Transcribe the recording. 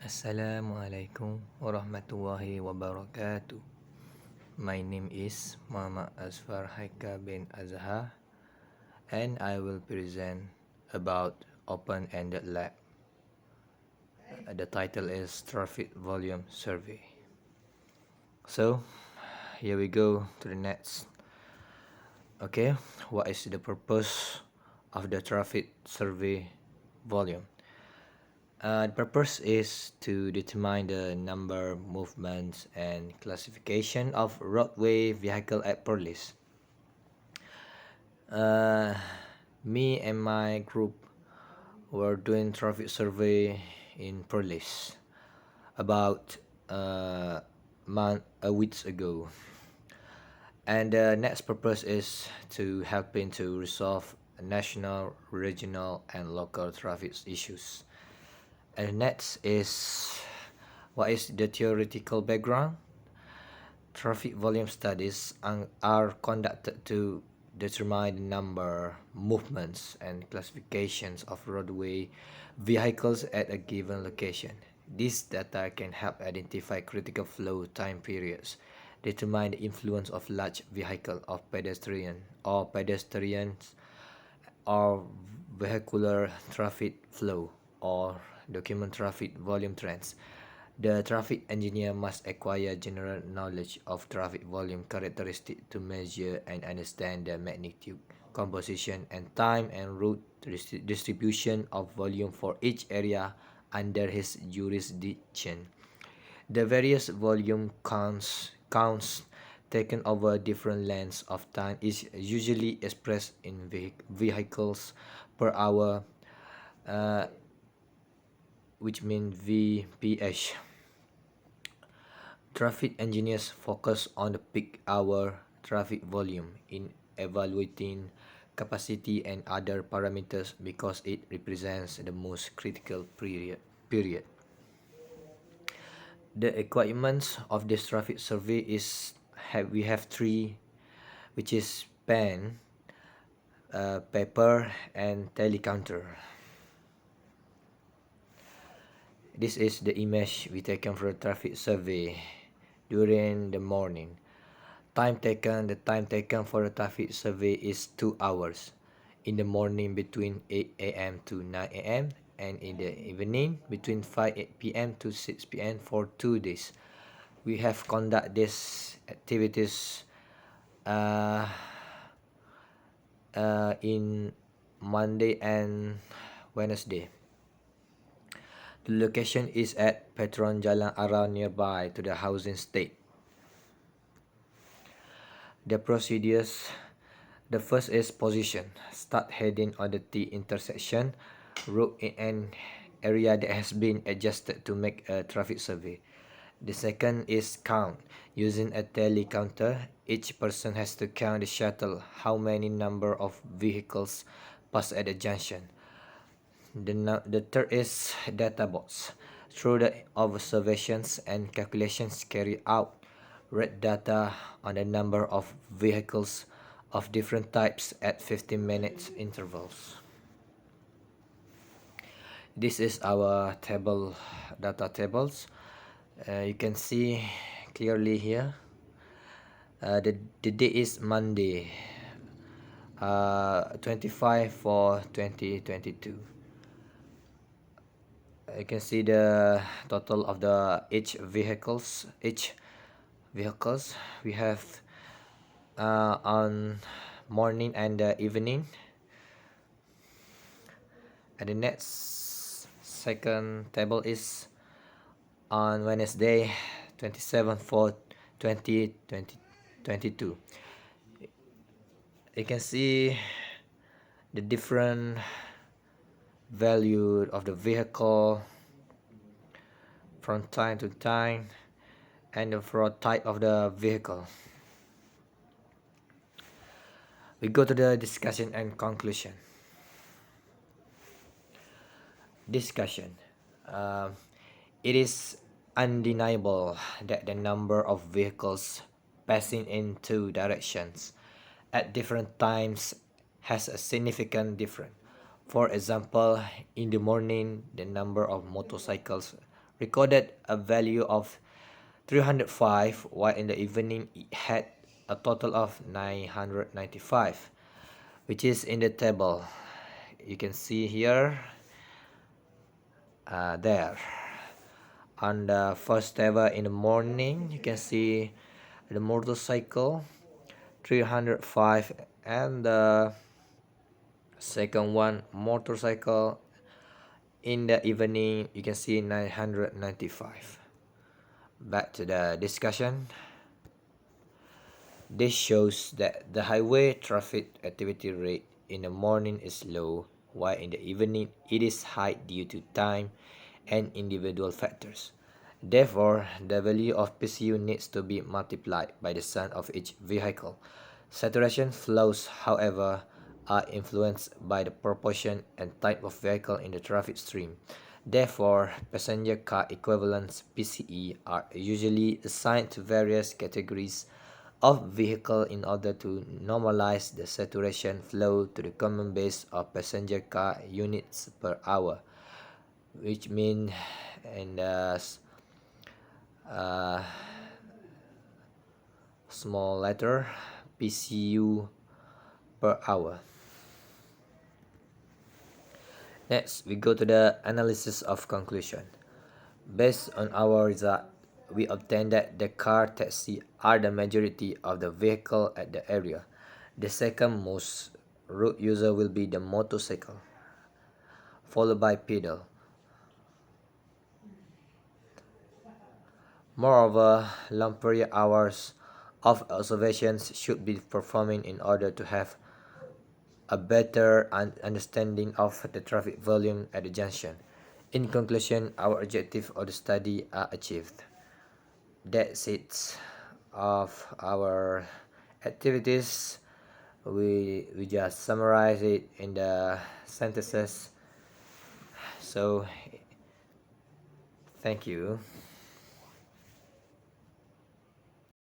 Assalamualaikum warahmatullahi wabarakatuh. My name is Muhammad Azfar Haikal bin Azhar, and I will present about open-ended lab. The title is Traffic Volume Survey. So, here we go to the next. Okay, what is the purpose of the traffic survey volume? The purpose is to determine the number, movements, and classification of roadway vehicle at Perlis. Me and my group were doing traffic survey in Perlis about weeks ago, and the next purpose is to helping to resolve national, regional, and local traffic issues. And next is what is the theoretical background? Traffic volume studies are conducted to determine the number, movements, and classifications of roadway vehicles at a given location. This data can help identify critical flow time periods, determine the influence of large vehicle of pedestrians or vehicular traffic flow, or document traffic volume trends. The traffic engineer must acquire general knowledge of traffic volume characteristics to measure and understand the magnitude, composition, and time and route distribution of volume for each area under his jurisdiction. The various volume counts taken over different lengths of time is usually expressed in vehicles per hour, uh, which means VPH. Traffic engineers focus on the peak hour traffic volume in evaluating capacity and other parameters because it represents the most critical period. The requirements of this traffic survey is we have three, which is pen, paper, and telecounter. This is the image we taken for a traffic survey during the morning. The time taken for the traffic survey is 2 hours. In the morning between 8 a.m. to 9 a.m. and in the evening between 5 p.m. to 6 p.m. for 2 days. We have conduct these activities in Monday and Wednesday. The location is at Petron Jalan Arau nearby to the housing estate. The procedures: the first is position. Start heading on the T intersection route in an area that has been adjusted to make a traffic survey. The second is count. Using a tally counter, each person has to count the shuttle how many number of vehicles pass at the junction. The third is data box. Through the observations and calculations carried out, read data on the number of vehicles of different types at 15-minute intervals. This is our data tables. You can see clearly here. The date is Monday, 25 for 2022. You can see the total of the each vehicles we have on morning and evening. And the next second table is on Wednesday, 27 for 2022. You can see the different value of the vehicle from time to time and for type of the vehicle. We go to the discussion and conclusion. Discussion. It is undeniable that the number of vehicles passing in two directions at different times has a significant difference. For example, in the morning, the number of motorcycles recorded a value of 305, while in the evening it had a total of 995, which is in the table. You can see here, there. On the first table in the morning, you can see the motorcycle 305, and the second one motorcycle in the evening you can see 995. Back to the discussion. This shows that the highway traffic activity rate in the morning is low, while in the evening it is high due to time and individual factors. Therefore, the value of PCU needs to be multiplied by the sum of each vehicle. Saturation flows, however, are influenced by the proportion and type of vehicle in the traffic stream. Therefore, passenger car equivalents (PCE) are usually assigned to various categories of vehicle in order to normalize the saturation flow to the common base of passenger car units per hour, which mean in the uh, small letter PCU per hour. Next, we go to the analysis of conclusion. Based on our result, we obtain that the car taxi are the majority of the vehicle at the area. The second most route user will be the motorcycle, followed by pedal. Moreover, long period hours of observations should be performing in order to have a better understanding of the traffic volume at the junction. In conclusion, our objective of the study are achieved. That's it of our activities. We just summarize it in the sentences. So thank you.